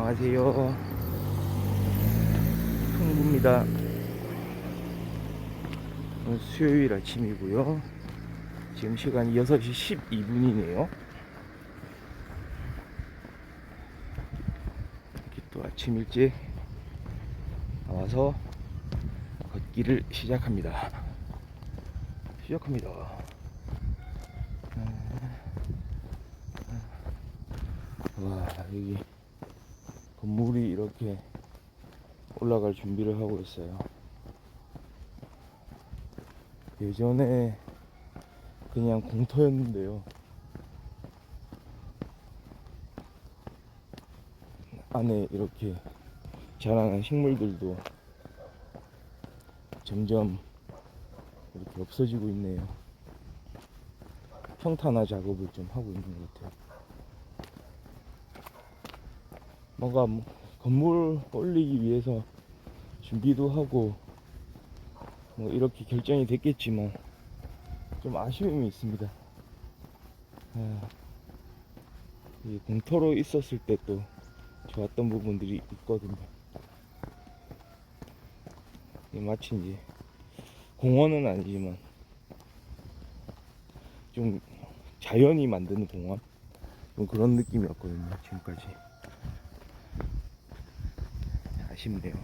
안녕하세요. 흥부입니다. 오늘 수요일 아침이고요. 지금 시간이 6시 12분이네요. 이렇게 또 아침 일찍 나와서 걷기를 시작합니다. 와, 여기 건물이 이렇게 올라갈 준비를 하고 있어요. 예전에 그냥 공터였는데요. 안에 이렇게 자라난 식물들도 점점 이렇게 없어지고 있네요. 평탄화 작업을 좀 하고 있는 것 같아요. 뭔가 건물 올리기 위해서 준비도 하고 뭐 이렇게 결정이 됐겠지만 좀 아쉬움이 있습니다. 이 공터로 있었을 때 또 좋았던 부분들이 있거든요. 마치 이제 공원은 아니지만 좀 자연이 만드는 공원, 좀 그런 느낌이었거든요. 지금까지 아쉽네요.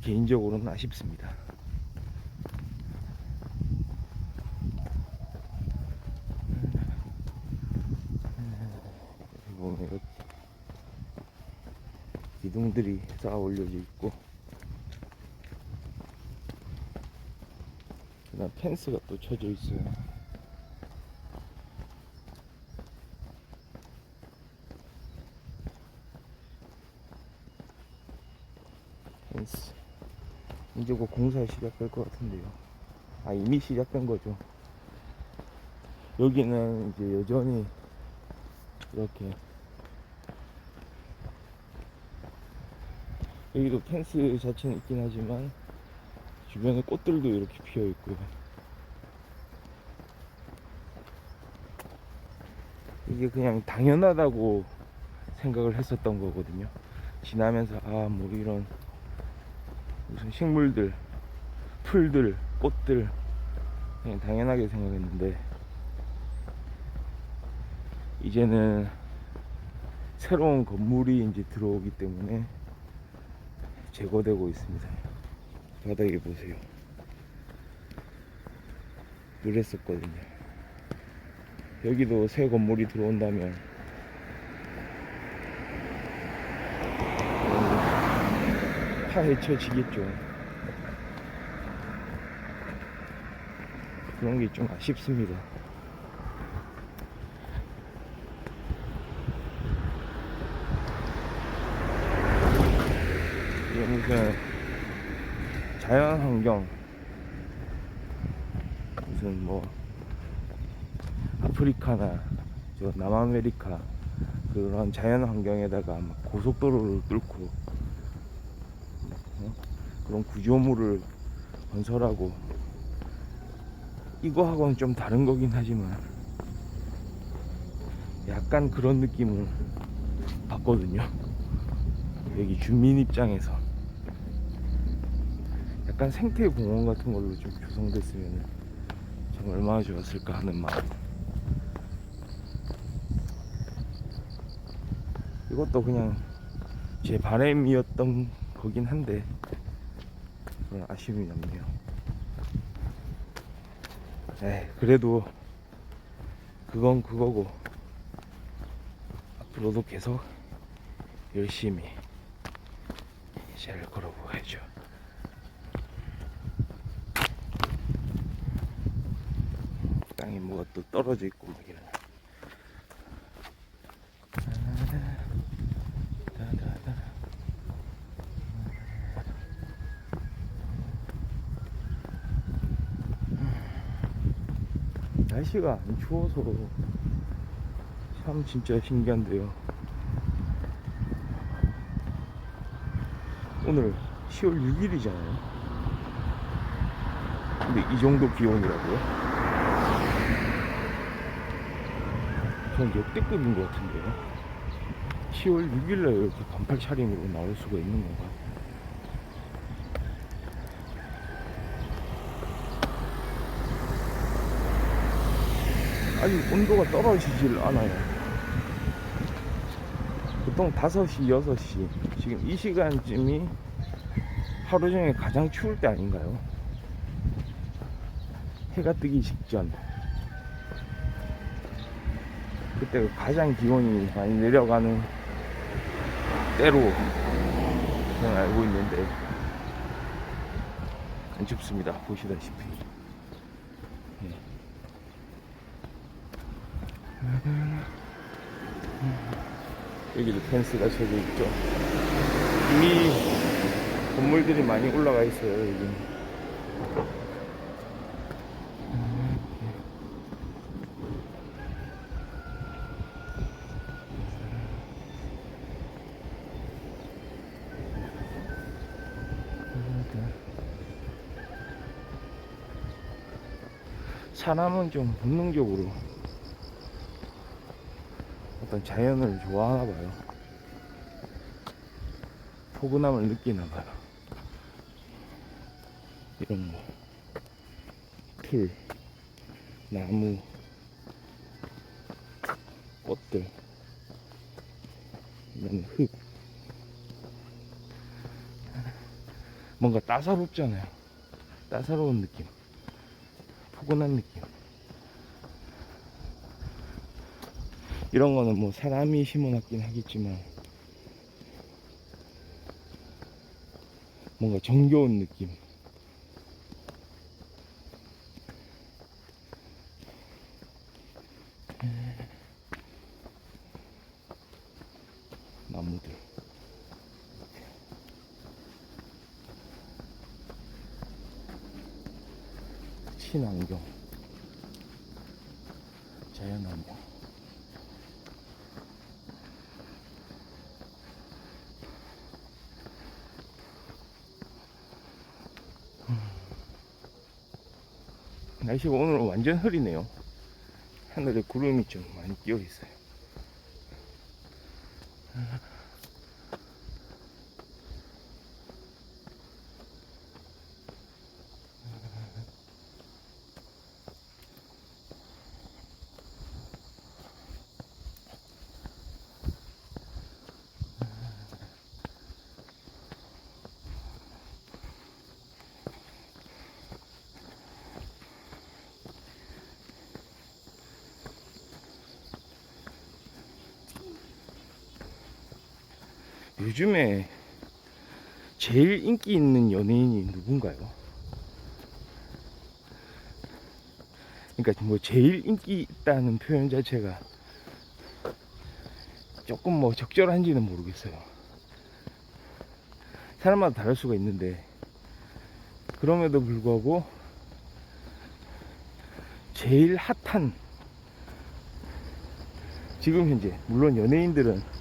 개인적으로는 아쉽습니다. 보면 이렇게 기둥들이 쌓아 올려져 있고, 그다음 펜스가 또 쳐져 있어요. 펜스. 이제 곧 공사 시작될 것 같은데요. 이미 시작된 거죠. 여기는 이제 여전히 이렇게, 여기도 펜스 자체는 있긴 하지만 주변에 꽃들도 이렇게 피어 있고요. 이게 그냥 당연하다고 생각을 했었던 거거든요. 지나면서 뭐 이런 무슨 식물들, 풀들, 꽃들 그냥 당연하게 생각했는데, 이제는 새로운 건물이 이제 들어오기 때문에 제거되고 있습니다. 바닥에 보세요. 그랬었거든요. 여기도 새 건물이 들어온다면 파헤쳐지겠죠. 그런 게 좀 아쉽습니다. 이게 무슨 자연환경, 무슨 뭐 아프리카나 저 남아메리카 그런 자연환경에다가 고속도로를 뚫고 그런 구조물을 건설하고, 이거하고는 좀 다른 거긴 하지만 약간 그런 느낌을 받거든요. 여기 주민 입장에서 약간 생태공원 같은 걸로 좀 조성됐으면 참 얼마나 좋았을까 하는 마음. 이것도 그냥 제 바람이었던 거긴 한데 그런 아쉬움이 남네요. 그래도 그건 그거고 앞으로도 계속 열심히 잘 걸어보야죠. 땅에 뭐가 또 떨어져 있고 막 이러네. 날씨가 안 추워서 참 진짜 신기한데요. 오늘 10월 6일이잖아요. 근데 이 정도 기온이라고요? 전 역대급인 것 같은데요. 10월 6일날 이렇게 반팔 차림으로 나올 수가 있는 건가? 아직 온도가 떨어지질 않아요. 보통 5시, 6시 지금 이 시간쯤이 하루 종일 가장 추울 때 아닌가요? 해가 뜨기 직전, 그때 가장 기온이 많이 내려가는 때로 저는 알고 있는데 안 춥습니다. 보시다시피. 예. 여기도 펜스가 쳐져 있죠. 이미 건물들이 많이 올라가 있어요. 여기는. 사람은 좀 본능적으로 어떤 자연을 좋아하나 봐요. 포근함을 느끼나 봐요. 이런 거, 풀, 나무, 꽃들, 이런 흙, 뭔가 따사롭잖아요. 따사로운 느낌, 포근한 느낌. 이런 거는 뭐 사람이 심어놨긴 하겠지만 뭔가 정겨운 느낌. 나무들, 친환경, 자연환경. 날씨가 오늘 완전 흐리네요. 하늘에 구름이 좀 많이 끼어 있어요. 요즘에 제일 인기 있는 연예인이 누군가요? 그러니까 뭐 제일 인기 있다는 표현 자체가 조금 뭐 적절한지는 모르겠어요. 사람마다 다를 수가 있는데, 그럼에도 불구하고 제일 핫한, 지금 현재, 물론 연예인들은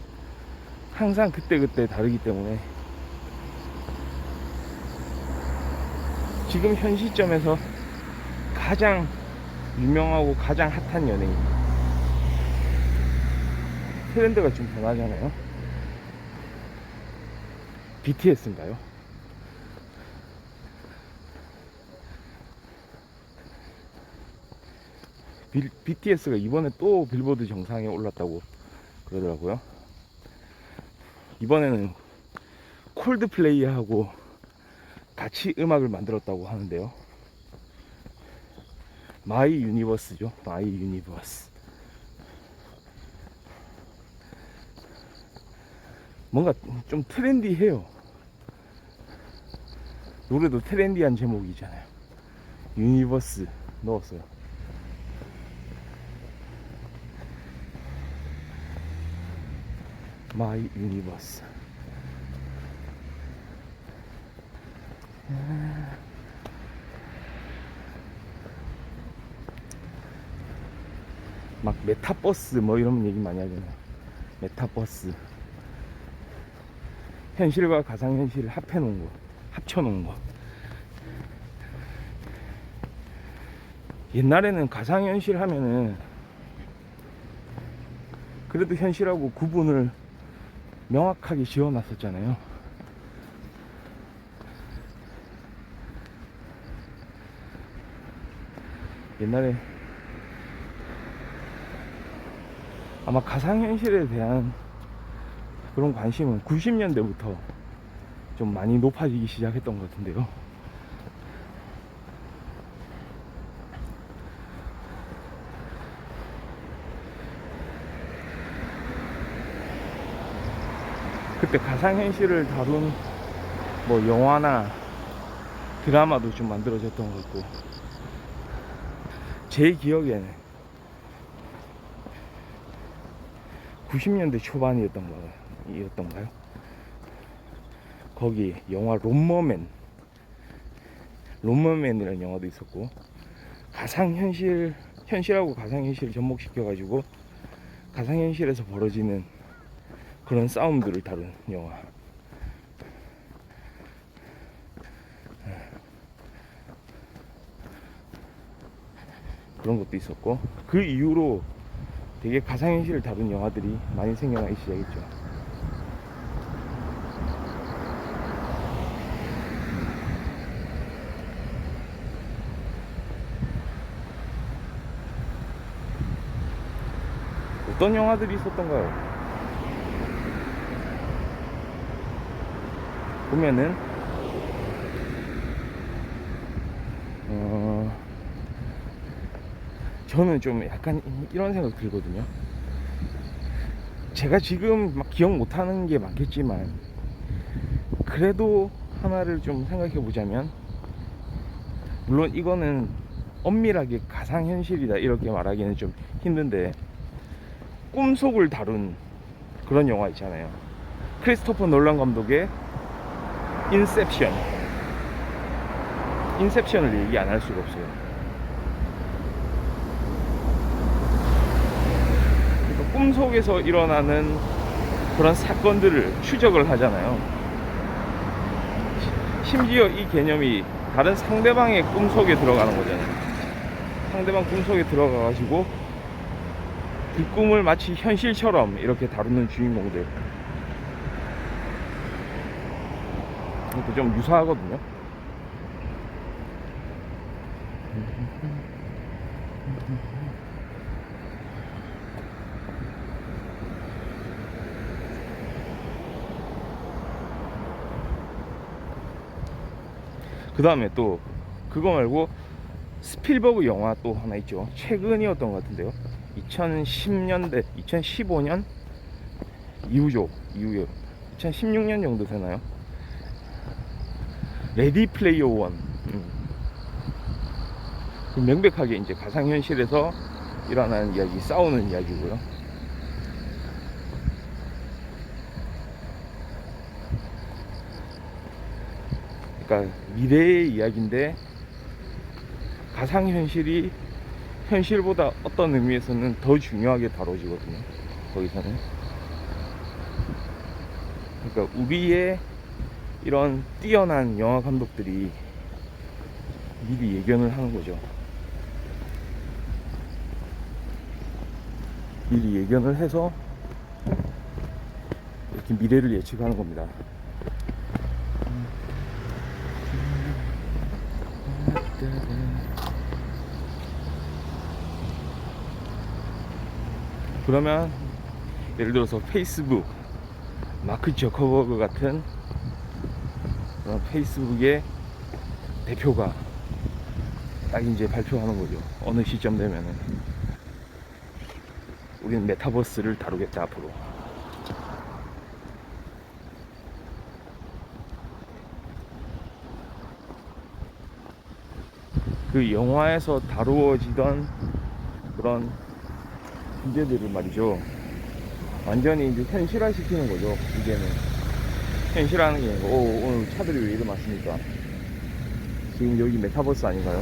항상 그때그때 다르기 때문에 지금 현 시점에서 가장 유명하고 가장 핫한 연예인, 트렌드가 좀 변하잖아요. BTS인가요? BTS가 이번에 또 빌보드 정상에 올랐다고 그러더라고요. 이번에는 콜드플레이하고 같이 음악을 만들었다고 하는데요. 마이 유니버스죠. 마이 유니버스. 뭔가 좀 트렌디해요. 노래도 트렌디한 제목이잖아요. 유니버스 넣었어요. 마이 유니버스. 막 메타버스 뭐 이런 얘기 많이 하잖아요. 메타버스. 현실과 가상현실을 합쳐놓은 거. 옛날에는 가상현실 하면은 그래도 현실하고 구분을 명확하게 지어놨었잖아요. 옛날에 아마 가상현실에 대한 그런 관심은 90년대부터 좀 많이 높아지기 시작했던 것 같은데요. 그때 가상현실을 다룬 뭐 영화나 드라마도 좀 만들어졌던 것 같고, 제 기억에는 90년대 초반이었던가요? 거기 영화 롬머맨이라는 영화도 있었고, 현실하고 가상현실을 접목시켜가지고 가상현실에서 벌어지는 그런 싸움들을 다룬 영화. 그런 것도 있었고, 그 이후로 되게 가상현실을 다룬 영화들이 많이 생겨나기 시작했죠. 어떤 영화들이 있었던가요? 보면은 저는 좀 약간 이런 생각 들거든요. 제가 지금 막 기억 못하는 게 많겠지만, 그래도 하나를 좀 생각해 보자면, 물론 이거는 엄밀하게 가상현실이다 이렇게 말하기는 좀 힘든데, 꿈속을 다룬 그런 영화 있잖아요. 크리스토퍼 놀란 감독의 인셉션을 얘기 안 할 수가 없어요. 그러니까 꿈속에서 일어나는 그런 사건들을 추적을 하잖아요. 심지어 이 개념이 다른 상대방의 꿈속에 들어가는 거잖아요. 상대방 꿈속에 들어가가지고 그 꿈을 마치 현실처럼 이렇게 다루는 주인공들, 그것도 좀 유사하거든요. 그 다음에 또 그거 말고 스필버그 영화 또 하나 있죠. 최근이었던 것 같은데요. 2010년대 2015년 이후에 2016년 정도 되나요? 레디 플레이어 원. 명백하게 이제 가상현실에서 일어나는 이야기, 싸우는 이야기고요. 그러니까 미래의 이야기인데 가상현실이 현실보다 어떤 의미에서는 더 중요하게 다뤄지거든요. 거기서는. 그러니까 우리의 이런 뛰어난 영화 감독들이 미리 예견을 하는 거죠. 미리 예견을 해서 이렇게 미래를 예측하는 겁니다. 그러면 예를 들어서 페이스북, 마크 저커버그 같은 그런 페이스북의 대표가 딱 이제 발표하는 거죠. 어느 시점 되면은 우리는 메타버스를 다루겠다 앞으로. 그 영화에서 다루어지던 그런 주제들을 말이죠, 완전히 이제 현실화 시키는 거죠. 이제는 현실화하는 게 아니고, 오늘 차들이 왜 이리 많습니까? 지금 여기 메타버스 아닌가요?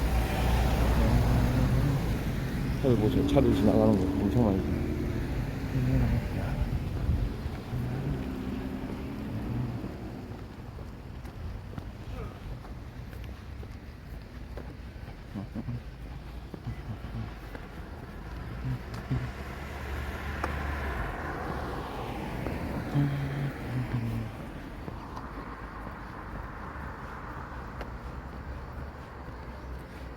차들 보세요. 차들 지나가는 거 엄청 많이.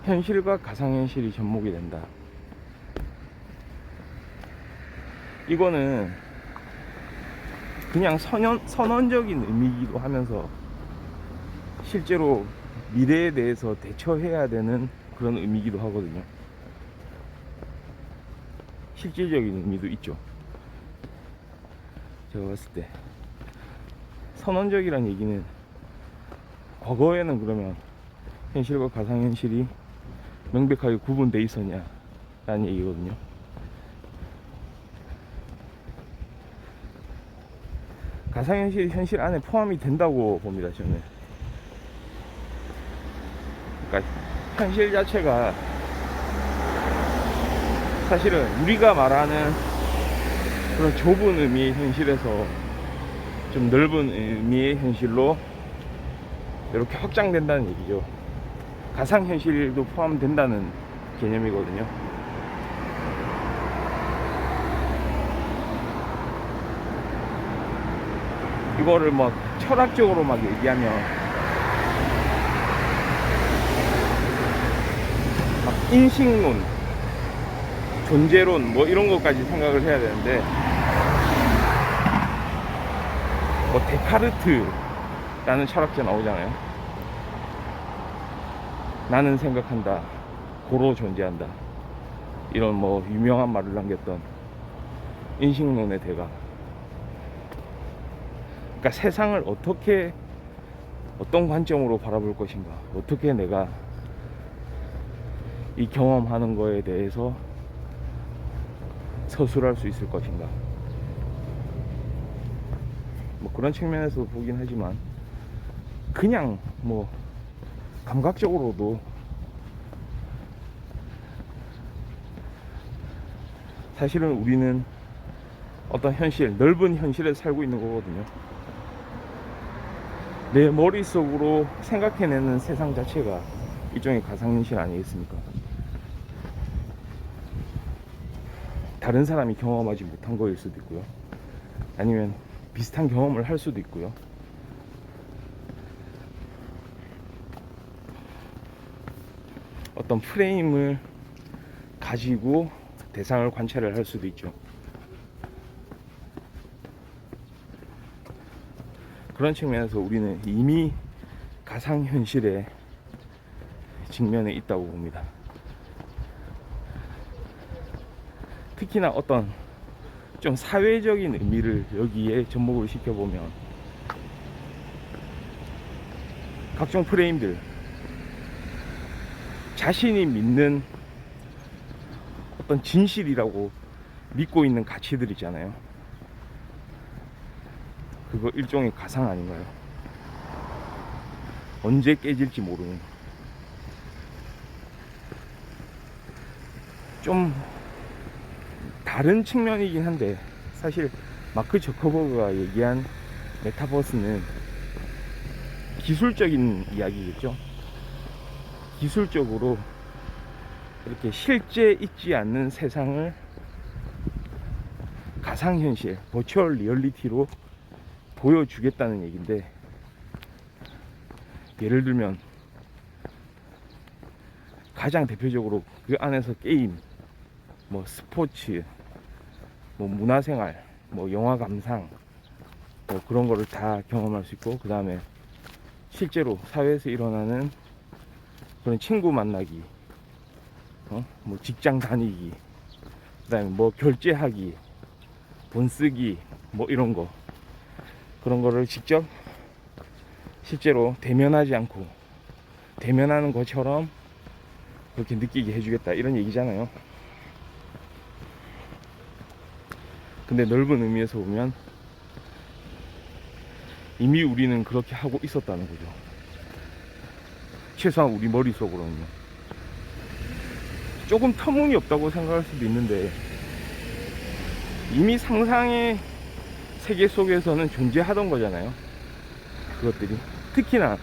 현실과 가상현실이 접목이 된다. 이거는 그냥 선언적인 의미이기도 하면서 실제로 미래에 대해서 대처해야 되는 그런 의미이기도 하거든요. 실질적인 의미도 있죠. 제가 봤을 때 선언적이란 얘기는 과거에는 그러면 현실과 가상현실이 명백하게 구분돼 있었냐 라는 얘기거든요. 가상현실이 현실 안에 포함이 된다고 봅니다, 저는. 그러니까 현실 자체가 사실은 우리가 말하는 그런 좁은 의미의 현실에서 좀 넓은 의미의 현실로 이렇게 확장된다는 얘기죠. 가상현실도 포함된다는 개념이거든요. 이거를 막 철학적으로 막 얘기하면 막 인식론, 존재론 뭐 이런 것까지 생각을 해야 되는데, 뭐 데카르트라는 철학자 나오잖아요. 나는 생각한다, 고로 존재한다, 이런 뭐 유명한 말을 남겼던 인식론의 대가. 그러니까 세상을 어떻게, 어떤 관점으로 바라볼 것인가, 어떻게 내가 이 경험하는 거에 대해서 서술할 수 있을 것인가, 뭐 그런 측면에서 보긴 하지만, 그냥 뭐 감각적으로도 사실은 우리는 어떤 현실, 넓은 현실에 살고 있는 거거든요. 내 머릿속으로 생각해내는 세상 자체가 일종의 가상현실 아니겠습니까? 다른 사람이 경험하지 못한 거일 수도 있고요, 아니면 비슷한 경험을 할 수도 있고요. 어떤 프레임을 가지고 대상을 관찰을 할 수도 있죠. 그런 측면에서 우리는 이미 가상현실의 직면에 있다고 봅니다. 특히나 어떤 좀 사회적인 의미를 여기에 접목을 시켜보면, 각종 프레임들, 자신이 믿는 어떤 진실이라고 믿고 있는 가치들 있잖아요. 그거 일종의 가상 아닌가요? 언제 깨질지 모르는. 좀 다른 측면이긴 한데, 사실 마크 저커버그가 얘기한 메타버스는 기술적인 이야기겠죠. 기술적으로 이렇게 실제 있지 않는 세상을 가상현실, 버추얼 리얼리티로 보여주겠다는 얘기인데, 예를 들면 가장 대표적으로 그 안에서 게임, 뭐 스포츠, 뭐 문화생활, 뭐 영화 감상, 뭐 그런 거를 다 경험할 수 있고, 그 다음에 실제로 사회에서 일어나는 그런 친구 만나기, 뭐 직장 다니기, 그 다음에 뭐 결제하기, 돈 쓰기, 뭐 이런 거, 그런 거를 직접 실제로 대면하지 않고 대면하는 것처럼 그렇게 느끼게 해주겠다, 이런 얘기잖아요. 근데 넓은 의미에서 보면 이미 우리는 그렇게 하고 있었다는 거죠. 최소한 우리 머릿속으로는요. 조금 터무니없다고 생각할 수도 있는데, 이미 상상의 세계 속에서는 존재하던 거잖아요, 그것들이. 특히나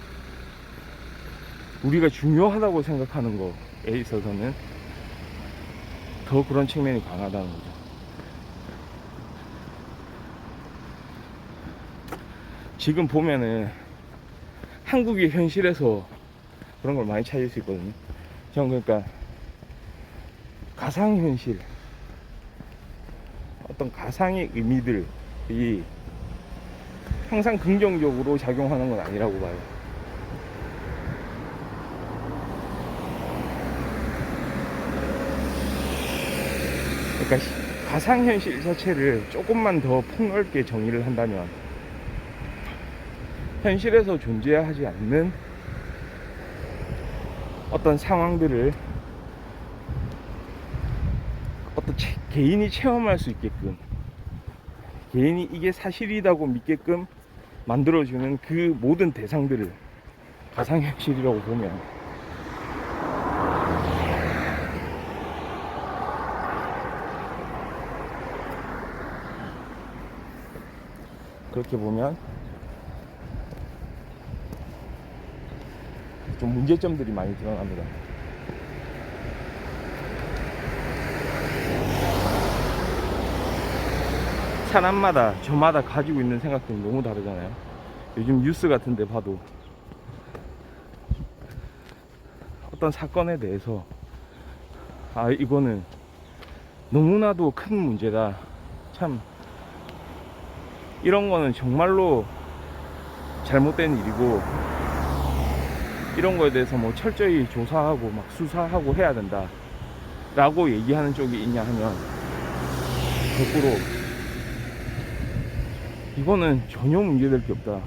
우리가 중요하다고 생각하는 거에 있어서는 더 그런 측면이 강하다는 거죠. 지금 보면은 한국의 현실에서 그런 걸 많이 찾을 수 있거든요. 전 그러니까 가상현실, 어떤 가상의 의미들이 항상 긍정적으로 작용하는 건 아니라고 봐요. 그러니까 가상현실 자체를 조금만 더 폭넓게 정의를 한다면 현실에서 존재하지 않는 어떤 상황들을 어떤 개인이 체험할 수 있게끔, 개인이 이게 사실이라고 믿게끔 만들어주는 그 모든 대상들을 가상현실이라고 보면, 그렇게 보면 좀 문제점들이 많이 드러납니다. 사람마다, 저마다 가지고 있는 생각들이 너무 다르잖아요. 요즘 뉴스 같은 데 봐도 어떤 사건에 대해서 아, 이거는 너무나도 큰 문제다, 참 이런 거는 정말로 잘못된 일이고 이런 거에 대해서 뭐 철저히 조사하고 막 수사하고 해야 된다 라고 얘기하는 쪽이 있냐 하면, 거꾸로 이거는 전혀 문제될 게 없다,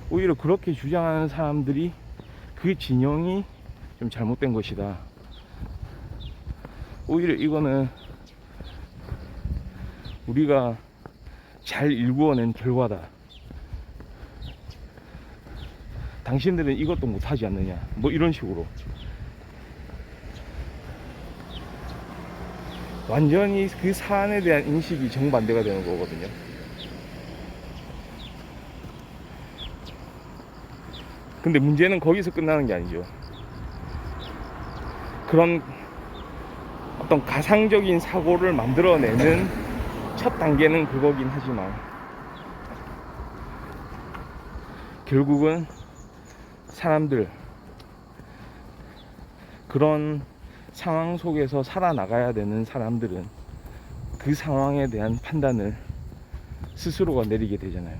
오히려 그렇게 주장하는 사람들이 그 진영이 좀 잘못된 것이다, 오히려 이거는 우리가 잘 일구어낸 결과다, 당신들은 이것도 못하지 않느냐, 뭐 이런 식으로 완전히 그 사안에 대한 인식이 정반대가 되는 거거든요. 근데 문제는 거기서 끝나는 게 아니죠. 그런 어떤 가상적인 사고를 만들어내는 첫 단계는 그거긴 하지만, 결국은 사람들, 그런 상황 속에서 살아나가야 되는 사람들은 그 상황에 대한 판단을 스스로가 내리게 되잖아요.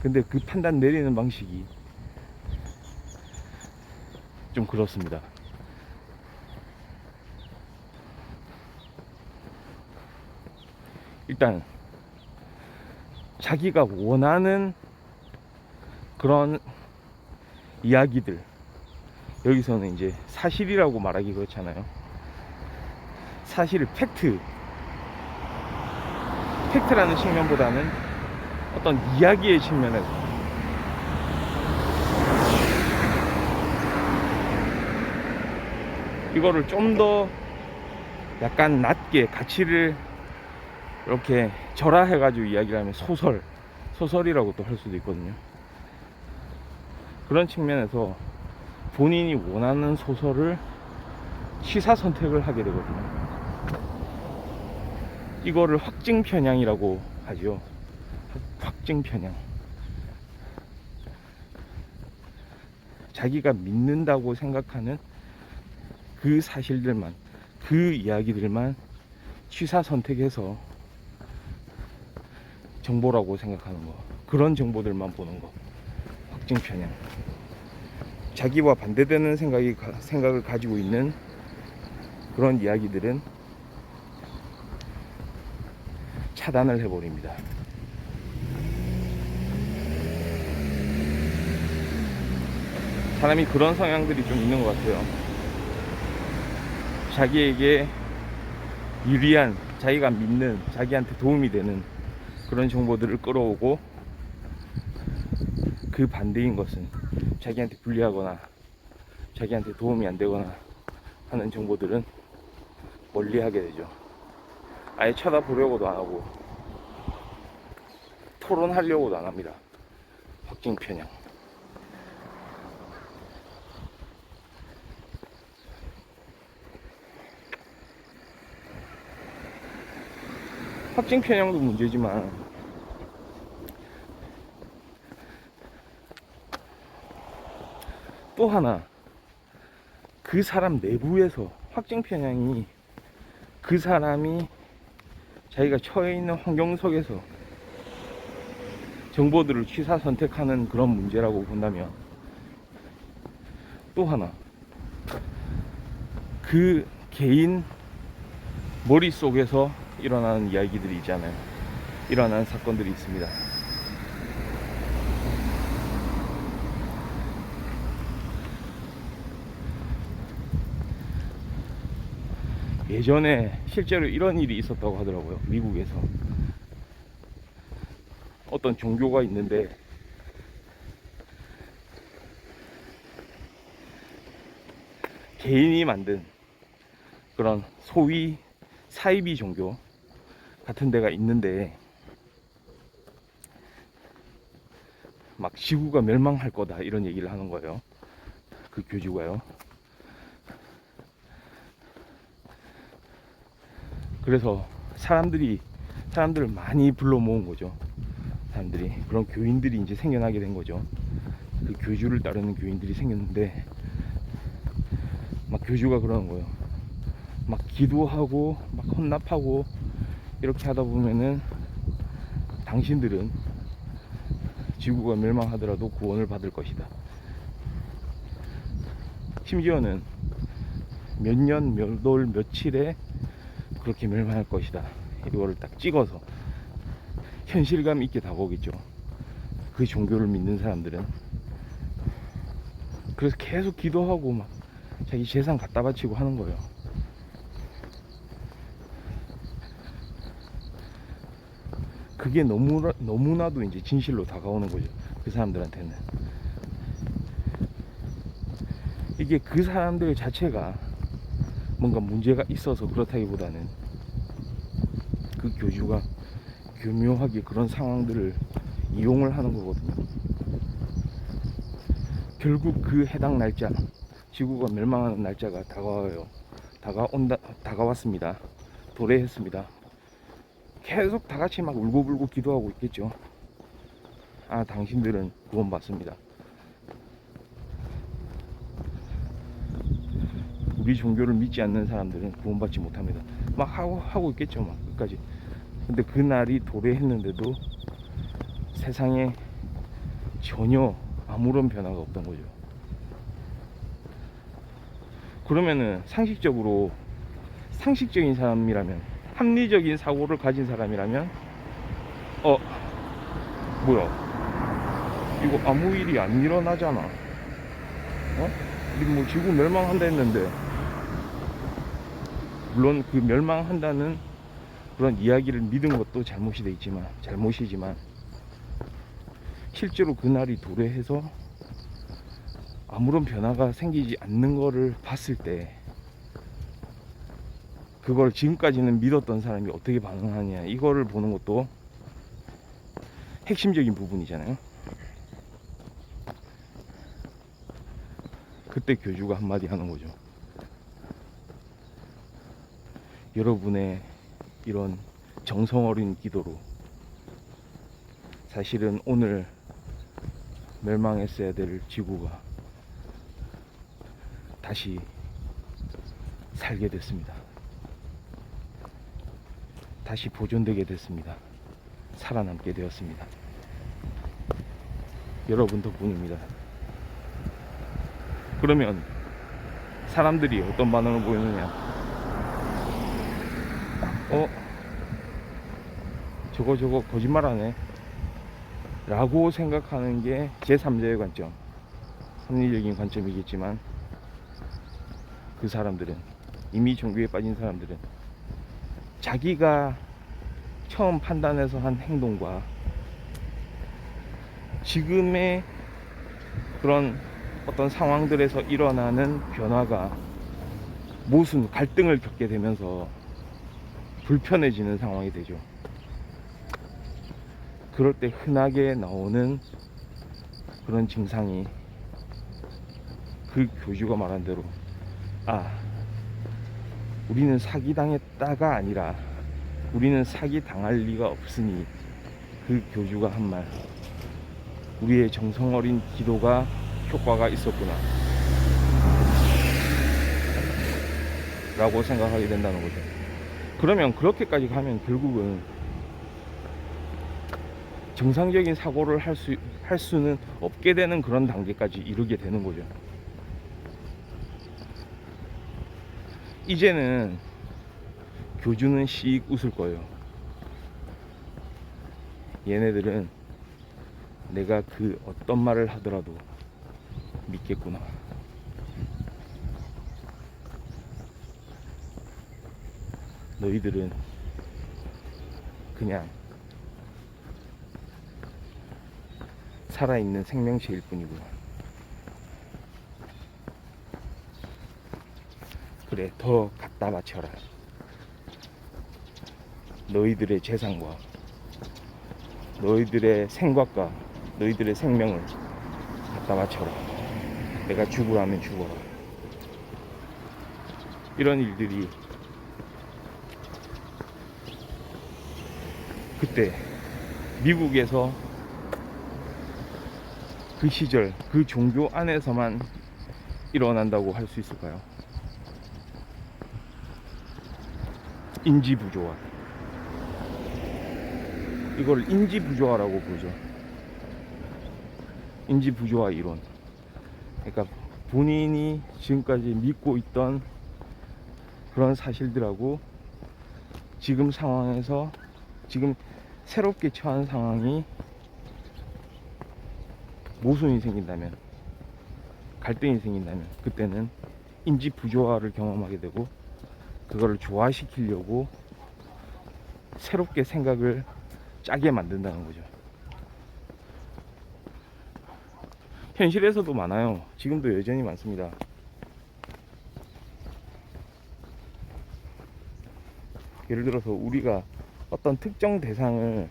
근데 그 판단 내리는 방식이 좀 그렇습니다. 일단 자기가 원하는 그런 이야기들, 여기서는 이제 사실이라고 말하기 그렇잖아요. 사실을 팩트라는 측면보다는 어떤 이야기의 측면에서 이거를 좀 더 약간 낮게 가치를 이렇게 절하해가지고 이야기를 하면 소설이라고 또 할 수도 있거든요. 그런 측면에서 본인이 원하는 소설을 취사 선택을 하게 되거든요. 이거를 확증 편향이라고 하죠. 확증 편향. 자기가 믿는다고 생각하는 그 사실들만, 그 이야기들만 취사 선택해서 정보라고 생각하는 거, 그런 정보들만 보는 거, 확증 편향. 자기와 반대되는 생각을 가지고 있는 그런 이야기들은 차단을 해버립니다. 사람이 그런 성향들이 좀 있는 것 같아요. 자기에게 유리한, 자기가 믿는, 자기한테 도움이 되는 그런 정보들을 끌어오고, 그 반대인 것은 자기한테 불리하거나 자기한테 도움이 안 되거나 하는 정보들은 멀리하게 되죠. 아예 쳐다보려고도 안 하고 토론하려고도 안 합니다. 확증 편향. 확증 편향도 문제지만 또 하나, 그 사람 내부에서 확증 편향이, 그 사람이 자기가 처해 있는 환경 속에서 정보들을 취사 선택하는 그런 문제라고 본다면, 또 하나, 그 개인 머릿속에서 일어나는 이야기들이 있잖아요. 일어나는 사건들이 있습니다. 예전에 실제로 이런 일이 있었다고 하더라고요. 미국에서 어떤 종교가 있는데 개인이 만든 그런 소위 사이비 종교 같은 데가 있는데 막 지구가 멸망할 거다 이런 얘기를 하는 거예요. 그 교주가요. 그래서 사람들을 많이 불러 모은 거죠. 사람들이, 그런 교인들이 이제 생겨나게 된 거죠. 그 교주를 따르는 교인들이 생겼는데, 막 교주가 그러는 거예요. 막 기도하고 막 헌납하고 이렇게 하다 보면은 당신들은 지구가 멸망하더라도 구원을 받을 것이다. 심지어는 몇 년, 몇 월, 며칠에 그렇게 멸망할 것이다. 이거를 딱 찍어서 현실감 있게 다가오겠죠. 그 종교를 믿는 사람들은. 그래서 계속 기도하고 막 자기 재산 갖다 바치고 하는 거예요. 그게 너무나도 이제 진실로 다가오는 거죠. 그 사람들한테는. 이게 그 사람들 자체가 뭔가 문제가 있어서 그렇다기보다는 그 교주가 교묘하게 그런 상황들을 이용을 하는 거거든요. 결국 그 해당 날짜, 지구가 멸망하는 날짜가 다가와요. 다가왔습니다. 도래했습니다. 계속 다 같이 막 울고불고 기도하고 있겠죠. 아, 당신들은 구원받습니다. 우리 종교를 믿지 않는 사람들은 구원받지 못합니다. 막 하고 있겠죠. 막 끝까지. 근데 그 날이 도래했는데도 세상에 전혀 아무런 변화가 없던 거죠. 그러면은 상식적인 사람이라면, 합리적인 사고를 가진 사람이라면, 뭐야, 이거 아무 일이 안 일어나잖아. 우리 뭐 지구 멸망한다 했는데. 물론 그 멸망한다는 그런 이야기를 믿은 것도 잘못이지만 실제로 그날이 도래해서 아무런 변화가 생기지 않는 거를 봤을 때, 그걸 지금까지는 믿었던 사람이 어떻게 반응하냐, 이거를 보는 것도 핵심적인 부분이잖아요. 그때 교주가 한마디 하는 거죠. 여러분의 이런 정성 어린 기도로 사실은 오늘 멸망했어야 될 지구가 다시 살게 됐습니다. 다시 보존되게 됐습니다. 살아남게 되었습니다. 여러분 덕분입니다. 그러면 사람들이 어떤 반응을 보이느냐? 저거 거짓말하네 라고 생각하는 게 제3자의 관점, 합리적인 관점이겠지만, 그 사람들은, 이미 종교에 빠진 사람들은 자기가 처음 판단해서 한 행동과 지금의 그런 어떤 상황들에서 일어나는 변화가 모순, 갈등을 겪게 되면서 불편해지는 상황이 되죠. 그럴 때 흔하게 나오는 그런 증상이, 그 교주가 말한 대로, 우리는 사기당했다가 아니라 우리는 사기당할 리가 없으니, 그 교주가 한 말, 우리의 정성 어린 기도가 효과가 있었구나. 라고 생각하게 된다는 거죠. 그러면 그렇게까지 가면 결국은 정상적인 사고를 할 수는 없게 되는 그런 단계까지 이르게 되는 거죠. 이제는 교주는 씩 웃을 거예요. 얘네들은 내가 그 어떤 말을 하더라도 믿겠구나. 너희들은 그냥 살아있는 생명체일 뿐이구나. 그래, 더 갖다 바쳐라. 너희들의 재산과 너희들의 생각과 너희들의 생명을 갖다 바쳐라. 내가 죽으라면 죽어라. 이런 일들이 그때 미국에서 그 시절 그 종교 안에서만 일어난다고 할 수 있을까요? 인지부조화. 이걸 인지부조화라고 부르죠. 인지부조화 이론. 그러니까 본인이 지금까지 믿고 있던 그런 사실들하고 지금 상황에서 지금 새롭게 처한 상황이 모순이 생긴다면, 갈등이 생긴다면 그때는 인지부조화를 경험하게 되고 그거를 조화시키려고 새롭게 생각을 짜게 만든다는 거죠. 현실에서도 많아요. 지금도 여전히 많습니다. 예를 들어서 우리가 어떤 특정 대상을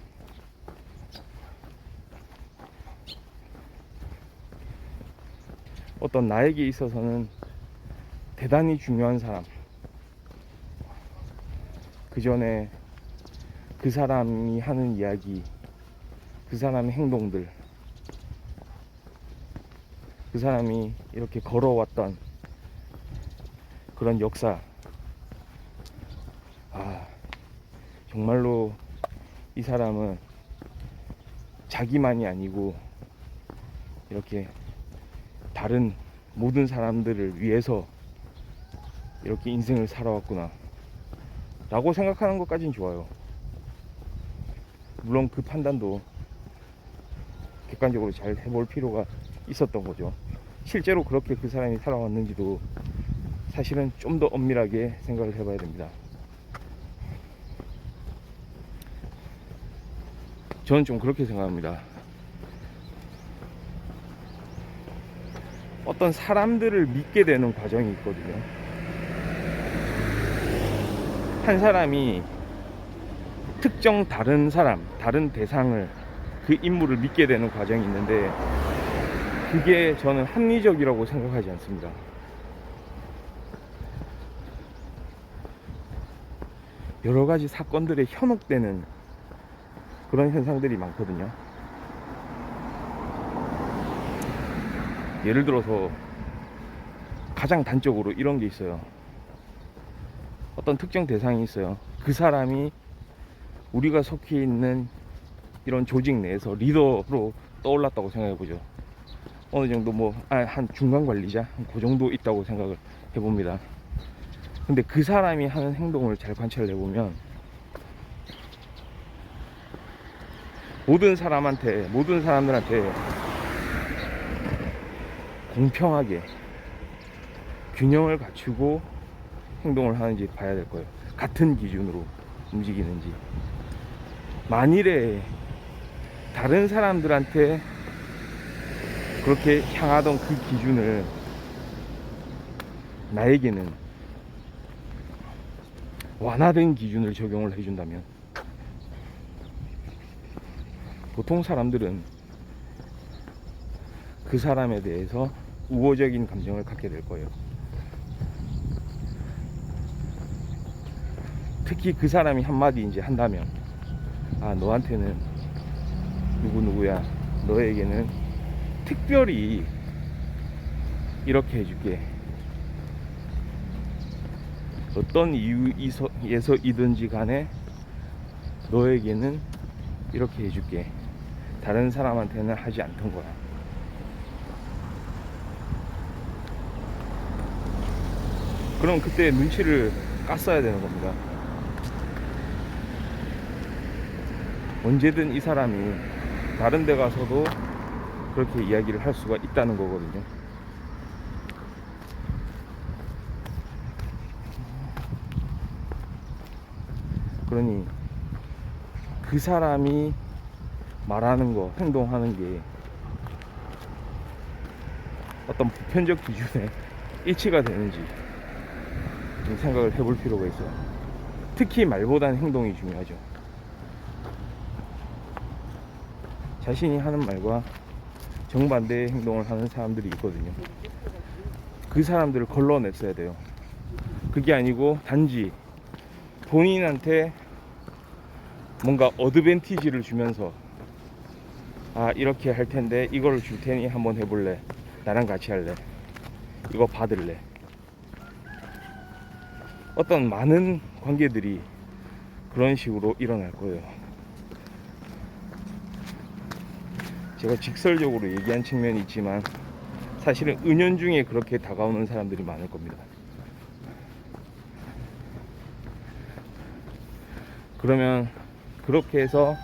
어떤 나에게 있어서는 대단히 중요한 사람, 그 전에 그 사람이 하는 이야기, 그 사람의 행동들, 그 사람이 이렇게 걸어왔던 그런 역사, 정말로 이 사람은 자기만이 아니고 이렇게 다른 모든 사람들을 위해서 이렇게 인생을 살아왔구나 라고 생각하는 것까진 좋아요. 물론 그 판단도 객관적으로 잘 해볼 필요가 있었던 거죠. 실제로 그렇게 그 사람이 살아왔는지도 사실은 좀 더 엄밀하게 생각을 해봐야 됩니다. 저는 좀 그렇게 생각합니다. 어떤 사람들을 믿게 되는 과정이 있거든요. 한 사람이 특정 다른 사람, 다른 대상을, 그 인물을 믿게 되는 과정이 있는데 그게 저는 합리적이라고 생각하지 않습니다. 여러 가지 사건들에 현혹되는 그런 현상들이 많거든요. 예를 들어서 가장 단적으로 이런 게 있어요. 어떤 특정 대상이 있어요. 그 사람이 우리가 속해 있는 이런 조직 내에서 리더로 떠올랐다고 생각해보죠. 어느 정도 한 중간 관리자 그 정도 있다고 생각을 해봅니다. 근데 그 사람이 하는 행동을 잘 관찰을 해보면 모든 사람들한테 공평하게 균형을 갖추고 행동을 하는지 봐야 될 거예요. 같은 기준으로 움직이는지. 만일에 다른 사람들한테 그렇게 향하던 그 기준을 나에게는 완화된 기준을 적용을 해준다면 보통 사람들은 그 사람에 대해서 우호적인 감정을 갖게 될 거예요. 특히 그 사람이 한마디 이제 한다면, 너한테는 누구누구야, 너에게는 특별히 이렇게 해줄게, 어떤 이유에서이든지 간에 너에게는 이렇게 해줄게. 다른 사람한테는 하지 않던 거야. 그럼 그때 눈치를 깠어야 되는 겁니다. 언제든 이 사람이 다른 데 가서도 그렇게 이야기를 할 수가 있다는 거거든요. 그러니 그 사람이 말하는 거, 행동하는 게 어떤 보편적 기준에 일치가 되는지 좀 생각을 해볼 필요가 있어요. 특히 말보다는 행동이 중요하죠. 자신이 하는 말과 정반대의 행동을 하는 사람들이 있거든요. 그 사람들을 걸러냈어야 돼요. 그게 아니고 단지 본인한테 뭔가 어드밴티지를 주면서 아 이렇게 할 텐데 이거를 줄 테니 한번 해볼래? 나랑 같이 할래? 이거 받을래? 어떤 많은 관계들이 그런 식으로 일어날 거예요. 제가 직설적으로 얘기한 측면이 있지만 사실은 은연중에 그렇게 다가오는 사람들이 많을 겁니다. 그러면 그렇게 해서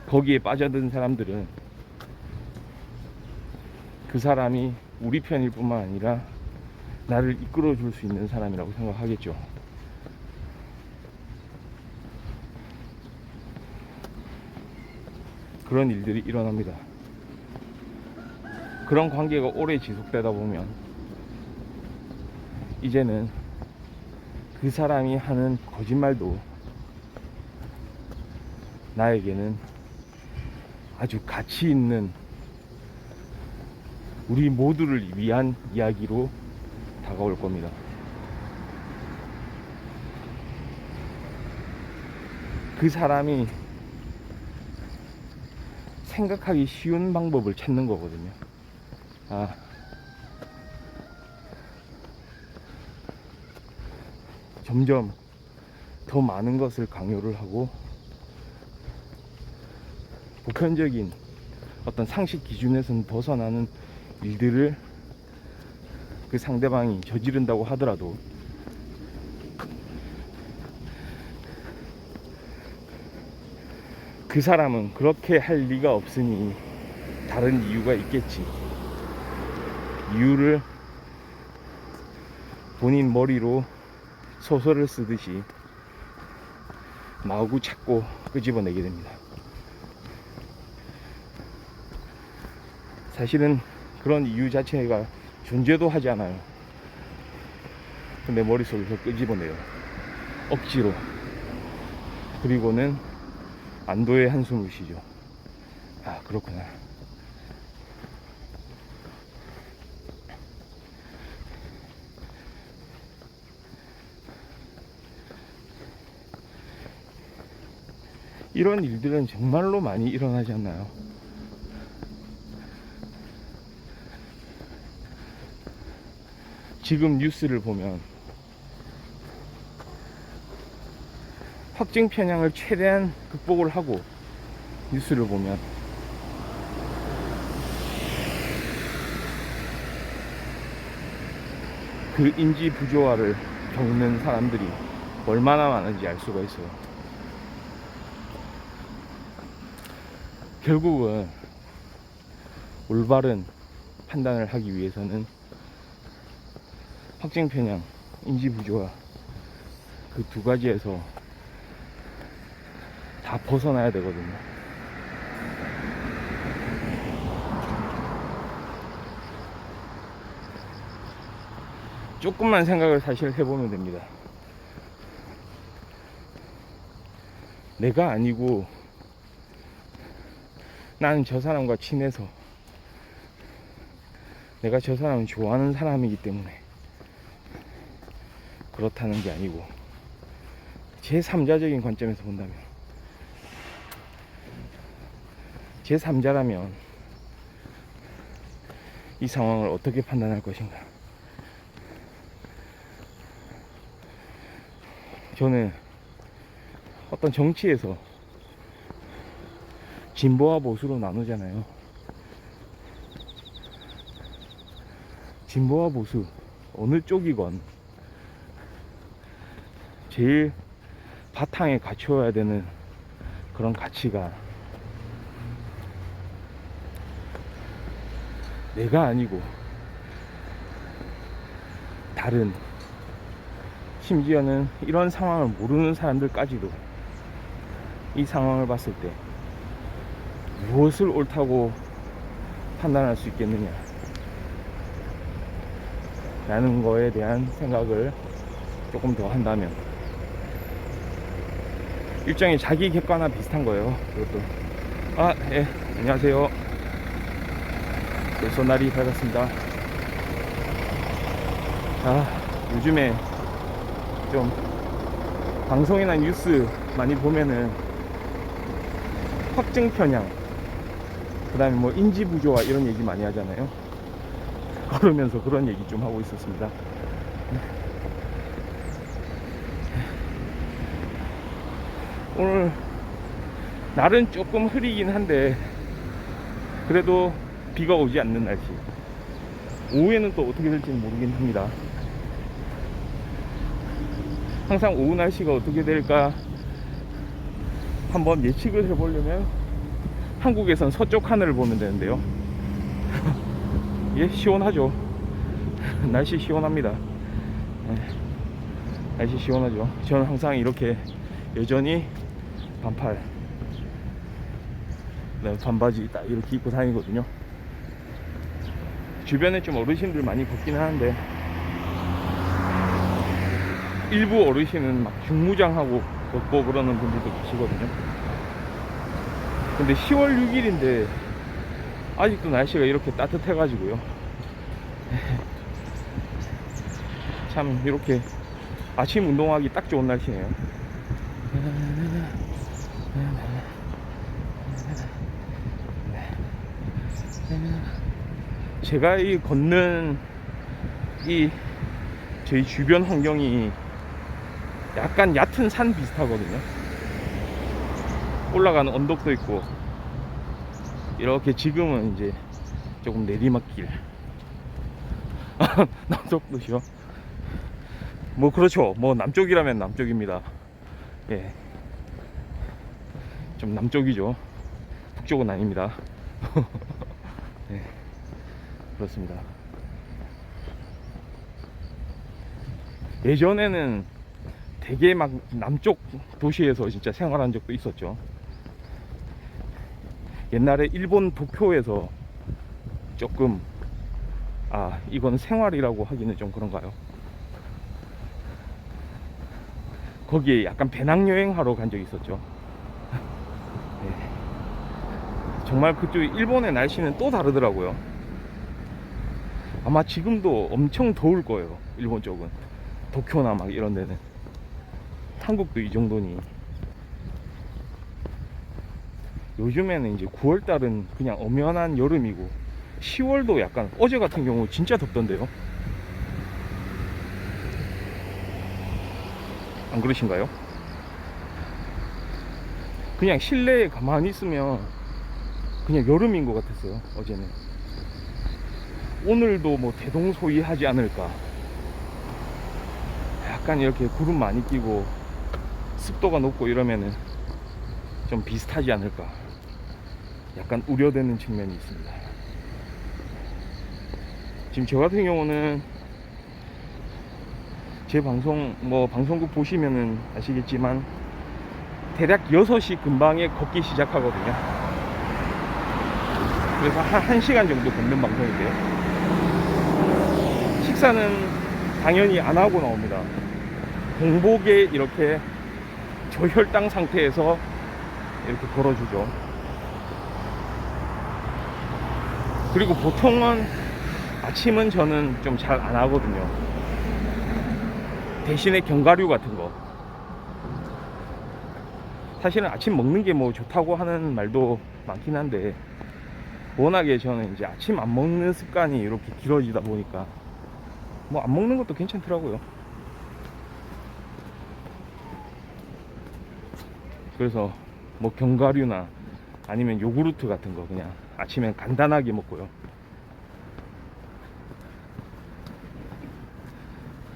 거기에 빠져든 사람들은 그 사람이 우리 편일 뿐만 아니라 나를 이끌어 줄 수 있는 사람이라고 생각하겠죠. 그런 일들이 일어납니다. 그런 관계가 오래 지속되다 보면 이제는 그 사람이 하는 거짓말도 나에게는 아주 가치 있는 우리 모두를 위한 이야기로 다가올 겁니다. 그 사람이 생각하기 쉬운 방법을 찾는 거거든요. 아, 점점 더 많은 것을 강요를 하고 보편적인 어떤 상식 기준에서는 벗어나는 일들을 그 상대방이 저지른다고 하더라도 그 사람은 그렇게 할 리가 없으니 다른 이유가 있겠지. 이유를 본인 머리로 소설을 쓰듯이 마구 찾고 끄집어내게 됩니다. 사실은 그런 이유 자체가 존재도 하지 않아요. 근데 머릿속에서 끄집어내요. 억지로. 그리고는 안도의 한숨을 쉬죠. 아, 그렇구나. 이런 일들은 정말로 많이 일어나지 않나요? 지금 뉴스를 보면 확진 편향을 최대한 극복을 하고 뉴스를 보면 그 인지 부조화를 겪는 사람들이 얼마나 많은지 알 수가 있어요. 결국은 올바른 판단을 하기 위해서는 확진 편향, 인지 부조화 그 두 가지에서 다 벗어나야 되거든요. 조금만 생각을 사실 해보면 됩니다. 내가 아니고 나는 저 사람과 친해서 내가 저 사람을 좋아하는 사람이기 때문에 그렇다는 게 아니고 제3자적인 관점에서 본다면 제3자라면 이 상황을 어떻게 판단할 것인가. 저는 어떤 정치에서 진보와 보수로 나누잖아요. 진보와 보수 어느 쪽이건 제일 바탕에 갖춰야 되는 그런 가치가 내가 아니고 다른, 심지어는 이런 상황을 모르는 사람들까지도 이 상황을 봤을 때 무엇을 옳다고 판단할 수 있겠느냐 라는 거에 대한 생각을 조금 더 한다면, 일종의 자기 객관화 비슷한 거예요. 그것도. 예, 안녕하세요. 벌써 날이 밝았습니다. 요즘에 좀 방송이나 뉴스 많이 보면은 확증 편향, 그 다음에 뭐 인지 부조화 이런 얘기 많이 하잖아요. 그러면서 그런 얘기 좀 하고 있었습니다. 오늘 날은 조금 흐리긴 한데 그래도 비가 오지 않는 날씨. 오후에는 또 어떻게 될지는 모르긴 합니다. 항상 오후 날씨가 어떻게 될까 한번 예측을 해보려면 한국에선 서쪽 하늘을 보면 되는데요. 예, 시원하죠. 날씨 시원합니다. 날씨 시원하죠. 저는 항상 이렇게 여전히 반팔, 반바지 딱 이렇게 입고 다니거든요. 주변에 좀 어르신들 많이 걷긴 하는데 일부 어르신은 막 중무장하고 걷고 그러는 분들도 계시거든요. 근데 10월 6일인데 아직도 날씨가 이렇게 따뜻해가지고요. 참 이렇게 아침 운동하기 딱 좋은 날씨네요. 제가 이 걷는 이 저희 주변 환경이 약간 얕은 산 비슷하거든요. 올라가는 언덕도 있고, 이렇게 지금은 이제 조금 내리막길. 남쪽도시요? 뭐 그렇죠. 뭐 남쪽이라면 남쪽입니다. 예, 좀 남쪽이죠. 북쪽은 아닙니다. 네, 그렇습니다. 예전에는 되게 막 남쪽 도시에서 진짜 생활한 적도 있었죠. 옛날에 일본 도쿄에서 조금, 이건 생활이라고 하기는 좀 그런가요? 거기에 약간 배낭여행하러 간 적이 있었죠. 네. 정말 그쪽 일본의 날씨는 또 다르더라고요. 아마 지금도 엄청 더울 거예요. 일본 쪽은, 도쿄나 막 이런 데는. 한국도 이 정도니. 요즘에는 이제 9월달은 그냥 엄연한 여름이고, 10월도 약간 어제 같은 경우 진짜 덥던데요. 안 그러신가요? 그냥 실내에 가만히 있으면 그냥 여름인 것 같았어요, 어제는. 오늘도 뭐 대동소이하지 않을까. 약간 이렇게 구름 많이 끼고 습도가 높고 이러면은 좀 비슷하지 않을까, 약간 우려되는 측면이 있습니다. 지금 저 같은 경우는 제 방송, 뭐 방송국 보시면은 아시겠지만 대략 6시 근방에 걷기 시작하거든요. 그래서 한 1시간 정도 걷는 방송인데요. 식사는 당연히 안 하고 나옵니다. 공복에 이렇게 저혈당 상태에서 이렇게 걸어주죠. 그리고 보통은 아침은 저는 좀 잘 안 하거든요. 대신에 견과류 같은 거. 사실은 아침 먹는 게 뭐 좋다고 하는 말도 많긴 한데, 워낙에 저는 이제 아침 안 먹는 습관이 이렇게 길어지다 보니까 뭐 안 먹는 것도 괜찮더라고요. 그래서 뭐 견과류나 아니면 요구르트 같은 거 그냥 아침에 간단하게 먹고요.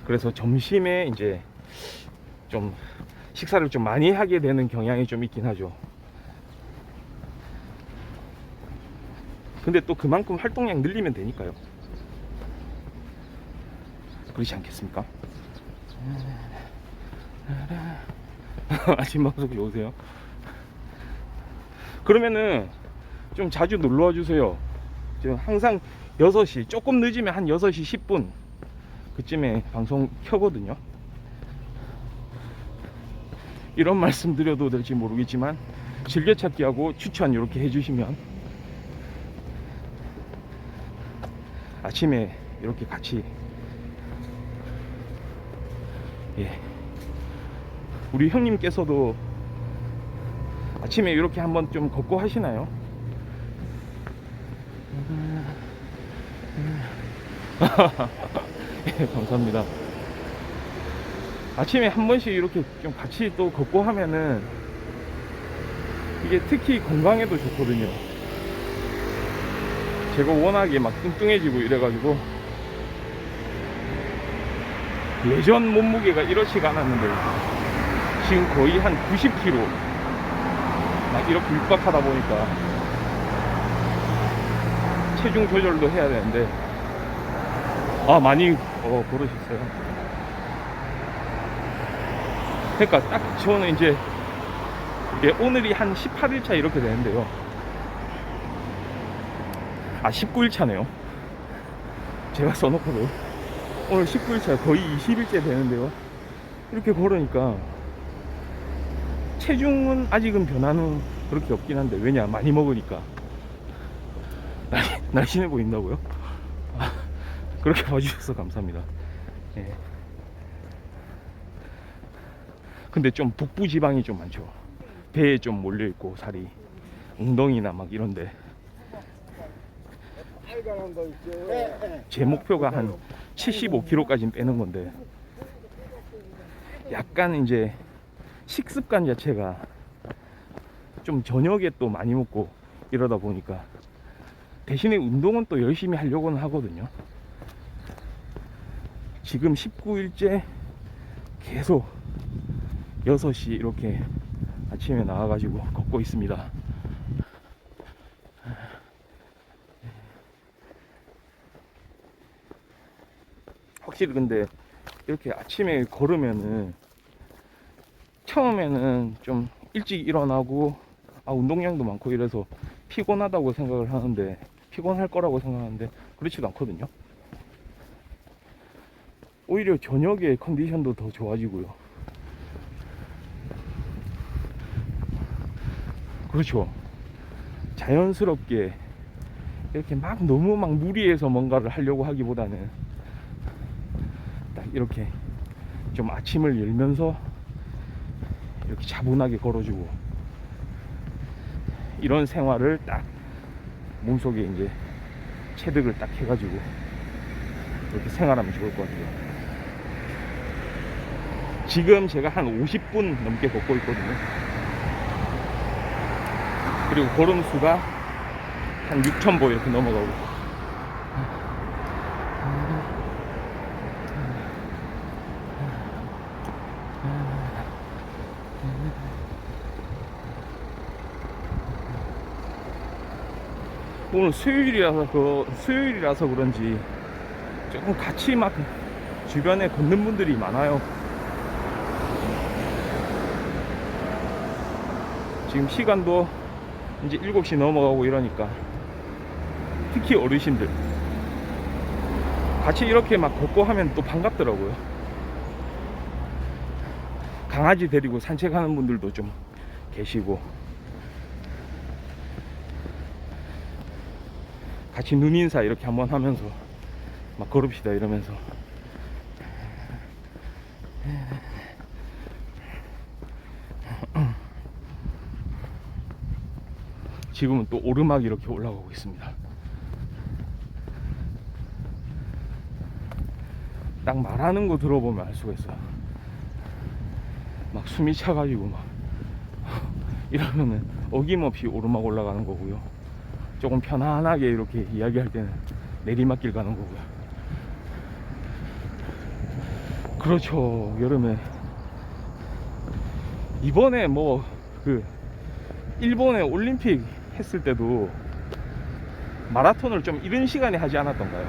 그래서 점심에 이제 좀 식사를 좀 많이 하게 되는 경향이 좀 있긴 하죠. 근데 또 그만큼 활동량 늘리면 되니까요. 그렇지 않겠습니까? 아침 방송 좋으세요? 그러면은 좀 자주 놀러와 주세요. 지금 항상 6시, 조금 늦으면 한 6시 10분 그쯤에 방송 켜거든요. 이런 말씀 드려도 될지 모르겠지만 즐겨찾기하고 추천 이렇게 해주시면 아침에 이렇게 같이, 예, 우리 형님께서도 아침에 이렇게 한번 좀 걷고 하시나요? 예, 감사합니다. 아침에 한 번씩 이렇게 좀 같이 또 걷고 하면은 이게 특히 건강에도 좋거든요. 제가 워낙에 막 뚱뚱해지고 이래가지고 예전 몸무게가 이렇지가 않았는데 지금 거의 한 90kg 막 이렇게 육박하다 보니까 체중 조절도 해야 되는데 많이 걸으셨어요. 그러니까 딱 저는 이제 오늘이 한 18일차 이렇게 되는데요. 19일차네요. 제가 써놓고도 오늘 19일차 거의 20일째 되는데요. 이렇게 걸으니까 체중은 아직은 변화는 그렇게 없긴 한데, 왜냐, 많이 먹으니까 날씬해 보인다고요? 그렇게 봐주셔서 감사합니다. 예. 근데 좀 북부 지방이 좀 많죠. 배에 좀 몰려있고 살이 엉덩이나 막 이런데 제 목표가 한 75kg까지 빼는 건데 약간 이제 식습관 자체가 좀 저녁에 또 많이 먹고 이러다 보니까 대신에 운동은 또 열심히 하려고는 하거든요. 지금 19일째 계속 6시 이렇게 아침에 나와가지고 걷고 있습니다. 확실히 근데 이렇게 아침에 걸으면은 처음에는 좀 일찍 일어나고 운동량도 많고 이래서 피곤하다고 생각을 하는데, 피곤할 거라고 생각하는데 그렇지도 않거든요. 오히려 저녁에 컨디션도 더 좋아지고요. 그렇죠. 자연스럽게 이렇게 막 너무 막 무리해서 뭔가를 하려고 하기보다는 딱 이렇게 좀 아침을 열면서 이렇게 차분하게 걸어주고 이런 생활을 딱 몸속에 이제 체득을 딱 해가지고 이렇게 생활하면 좋을 것 같아요. 지금 제가 한 50분 넘게 걷고 있거든요. 그리고 걸음수가 한 6,000보 이렇게 넘어가고. 오늘 수요일이라서 그런지 조금 같이 막 주변에 걷는 분들이 많아요. 지금 시간도 이제 7시 넘어가고 이러니까 특히 어르신들 같이 이렇게 막 걷고 하면 또 반갑더라고요. 강아지 데리고 산책하는 분들도 좀 계시고 같이 눈인사 이렇게 한번 하면서 막 걸읍시다 이러면서. 지금은 또 오르막이 이렇게 올라가고 있습니다. 딱 말하는 거 들어보면 알 수가 있어요. 막 숨이 차가지고 막 이러면은 어김없이 오르막 올라가는 거고요. 조금 편안하게 이렇게 이야기할 때는 내리막길 가는 거고요. 그렇죠. 여름에 이번에 뭐 그 일본에 올림픽 했을 때도 마라톤을 좀 이른 시간에 하지 않았던가요?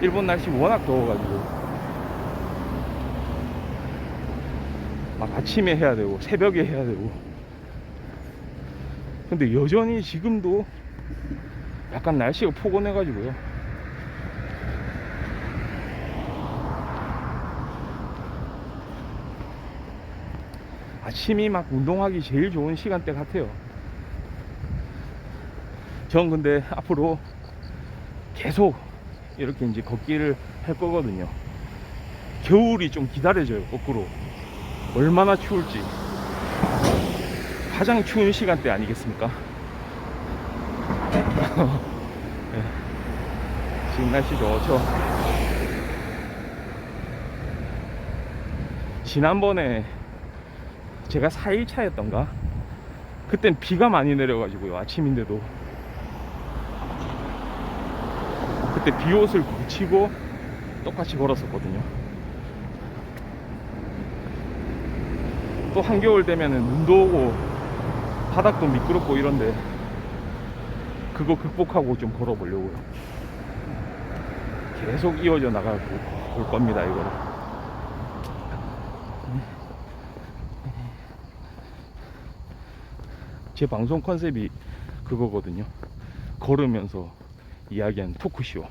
일본 날씨 워낙 더워가지고 막 아침에 해야 되고 새벽에 해야 되고. 근데 여전히 지금도 약간 날씨가 포근해가지고요. 아침이 막 운동하기 제일 좋은 시간대 같아요. 전 근데 앞으로 계속 이렇게 이제 걷기를 할 거거든요. 겨울이 좀 기다려져요. 거꾸로 얼마나 추울지. 가장 추운 시간대 아니겠습니까? 네. 지금 날씨 좋죠. 지난번에 제가 4일차였던가 그땐 비가 많이 내려가지고요. 아침인데도 그때 비옷을 걸치고 똑같이 걸었었거든요. 또 한겨울 되면은 눈도 오고 바닥도 미끄럽고 이런데 그거 극복하고 좀 걸어보려고요. 계속 이어져 나갈 겁니다. 이거를 제 방송 컨셉이 그거거든요. 걸으면서 이야기하는 토크쇼.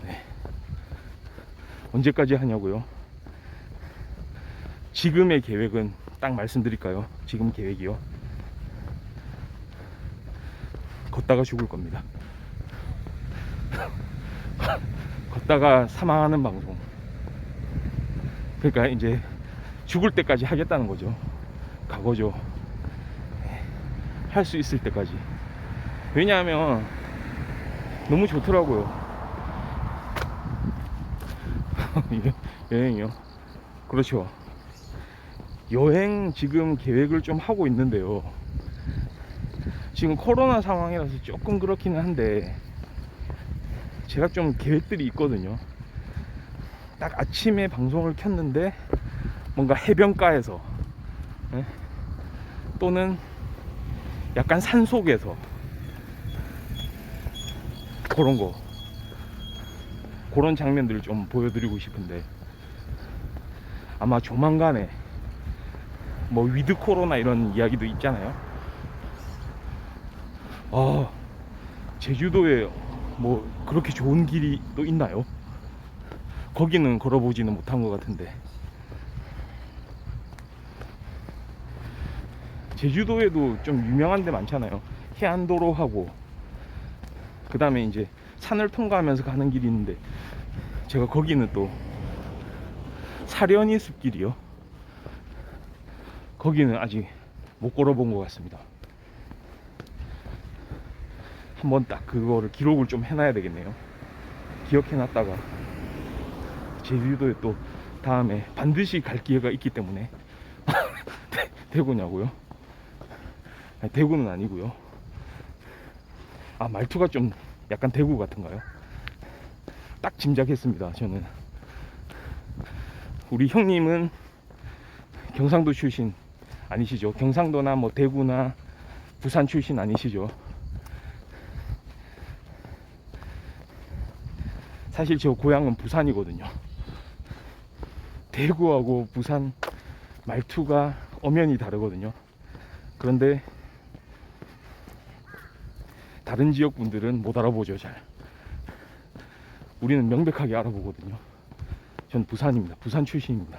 네. 언제까지 하냐고요? 지금의 계획은 딱 말씀드릴까요? 지금 계획이요. 걷다가 죽을 겁니다. 걷다가 사망하는 방송. 그러니까 이제 죽을 때까지 하겠다는 거죠. 각오죠. 할 수 있을 때까지. 왜냐하면 너무 좋더라고요. 여행이요. 그렇죠. 여행 지금 계획을 좀 하고 있는데요. 지금 코로나 상황이라서 조금 그렇기는 한데 제가 좀 계획들이 있거든요. 딱 아침에 방송을 켰는데 뭔가 해변가에서 또는 약간 산속에서 그런 거, 그런 장면들을 좀 보여드리고 싶은데 아마 조만간에 뭐 위드 코로나 이런 이야기도 있잖아요. 제주도에 뭐 그렇게 좋은 길이 또 있나요? 거기는 걸어보지는 못한 것 같은데. 제주도에도 좀 유명한 데 많잖아요. 해안도로하고 그 다음에 이제 산을 통과하면서 가는 길이 있는데 제가 거기는 또 사려니 숲길이요. 거기는 아직 못 걸어본 것 같습니다. 한번 딱 그거를 기록을 좀 해놔야 되겠네요. 기억해놨다가 제주도에 또 다음에 반드시 갈 기회가 있기 때문에. 대구냐고요? 아니, 대구는 아니고요. 말투가 좀 약간 대구 같은가요? 딱 짐작했습니다. 저는 우리 형님은 경상도 출신 아니시죠? 경상도나 뭐 대구나 부산 출신 아니시죠? 사실 저 고향은 부산이거든요. 대구하고 부산 말투가 엄연히 다르거든요. 그런데 다른 지역 분들은 못 알아보죠. 잘. 우리는 명백하게 알아보거든요. 전 부산입니다. 부산 출신입니다.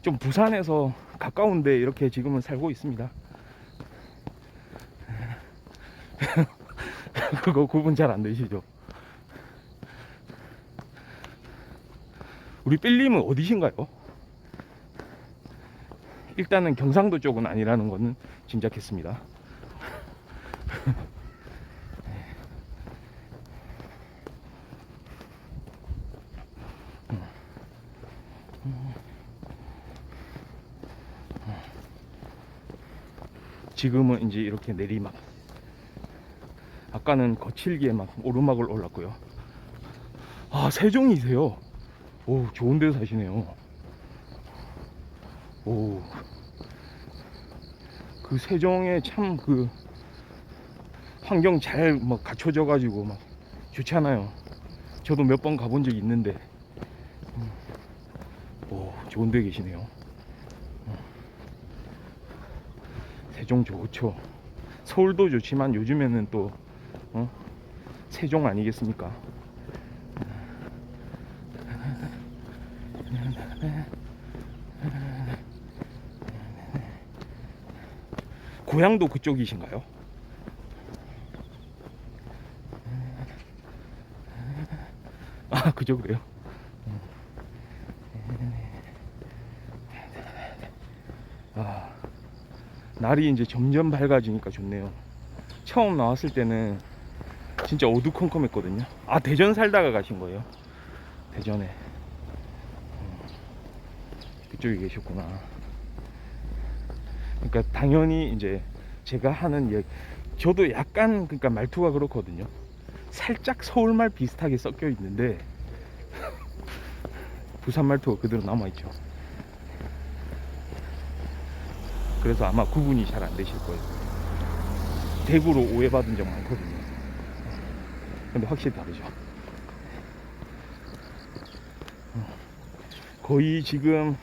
좀 부산에서 가까운데 이렇게 지금은 살고 있습니다. 그거 구분 잘 안 되시죠? 우리 삘님은 어디신가요? 일단은 경상도 쪽은 아니라는 거는 짐작했습니다. 지금은 이제 이렇게 내리막. 아까는 거칠게 막 오르막을 올랐고요. 아, 세종이세요? 오, 좋은 데 사시네요. 오, 그 세종에 참 그 환경 잘 막 갖춰져 가지고 막 좋잖아요. 저도 몇 번 가본 적이 있는데. 오, 좋은 데 계시네요. 세종 좋죠. 서울도 좋지만 요즘에는 또 세종 아니겠습니까? 고향도 그쪽이신가요? 아, 그죠, 그래요? 아, 날이 이제 점점 밝아지니까 좋네요. 처음 나왔을 때는 진짜 어두컴컴했거든요. 아, 대전 살다가 가신 거예요? 대전에. 그쪽에 계셨구나. 그러니까 당연히 이제 제가 하는 얘기, 저도 약간 그러니까 말투가 그렇거든요. 살짝 서울말 비슷하게 섞여 있는데 부산 말투가 그대로 남아있죠. 그래서 아마 구분이 잘 안 되실 거예요. 대구로 오해받은 적 많거든요. 근데 확실히 다르죠. 거의 지금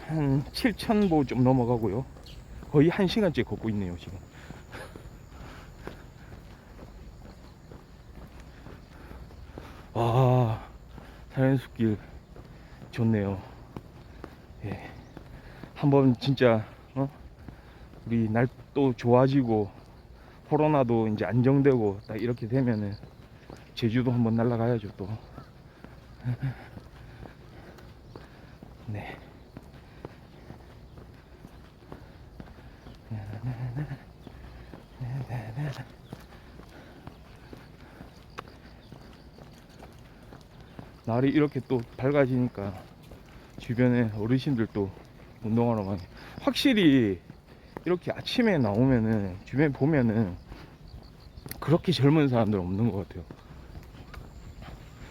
한 7,000보 좀 넘어가고요. 거의 1시간째 걷고 있네요, 지금. 와, 자연숲길 좋네요. 예. 한번 진짜 우리 날 또 좋아지고 코로나도 이제 안정되고 딱 이렇게 되면은 제주도 한번 날아가야죠 또. 네. 날이 이렇게 또 밝아지니까 주변에 어르신들도 운동하러 가니, 확실히 이렇게 아침에 나오면은 주변에 보면은 그렇게 젊은 사람들 없는 것 같아요.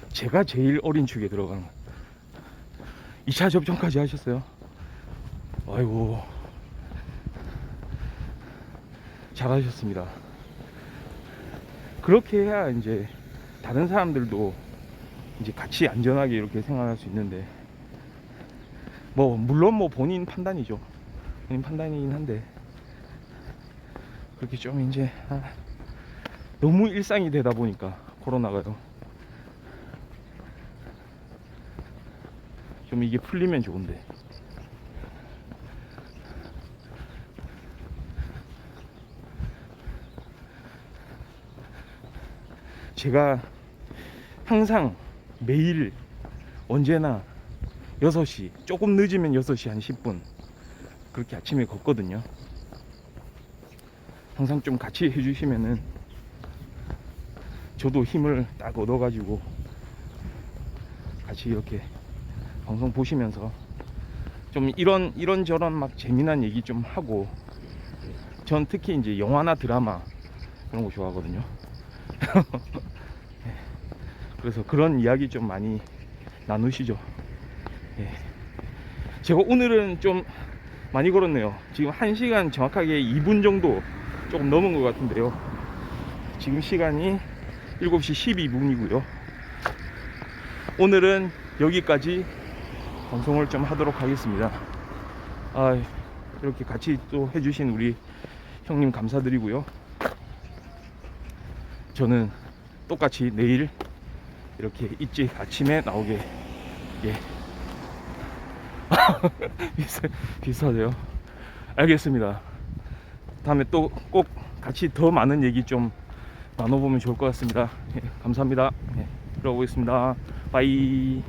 제가 제일 어린 축에 들어가는 2차 접종까지 하셨어요? 아이고, 잘하셨습니다. 그렇게 해야 이제 다른 사람들도 이제 같이 안전하게 이렇게 생활할 수 있는데, 뭐 물론 뭐 본인 판단이죠. 본인 판단이긴 한데 그렇게 좀 이제 너무 일상이 되다 보니까 코로나가요. 좀 이게 풀리면 좋은데. 제가 항상 매일 언제나 6시, 조금 늦으면 6시 한 10분 그렇게 아침에 걷거든요. 항상 좀 같이 해주시면은 저도 힘을 딱 얻어가지고 같이 이렇게 방송 보시면서 좀 이런저런 막 재미난 얘기 좀 하고, 전 특히 이제 영화나 드라마 그런 거 좋아하거든요. 그래서 그런 이야기 좀 많이 나누시죠. 예. 제가 오늘은 좀 많이 걸었네요. 지금 1시간 정확하게 2분 정도 조금 넘은 것 같은데요. 지금 시간이 7시 12분이고요 오늘은 여기까지 방송을 좀 하도록 하겠습니다. 이렇게 같이 또 해주신 우리 형님 감사드리고요. 저는 똑같이 내일 이렇게 일찍 아침에 나오게, 예. 비슷하세요. 알겠습니다. 다음에 또 꼭 같이 더 많은 얘기 좀 나눠보면 좋을 것 같습니다. 예, 감사합니다. 예, 들어보겠습니다. 바이.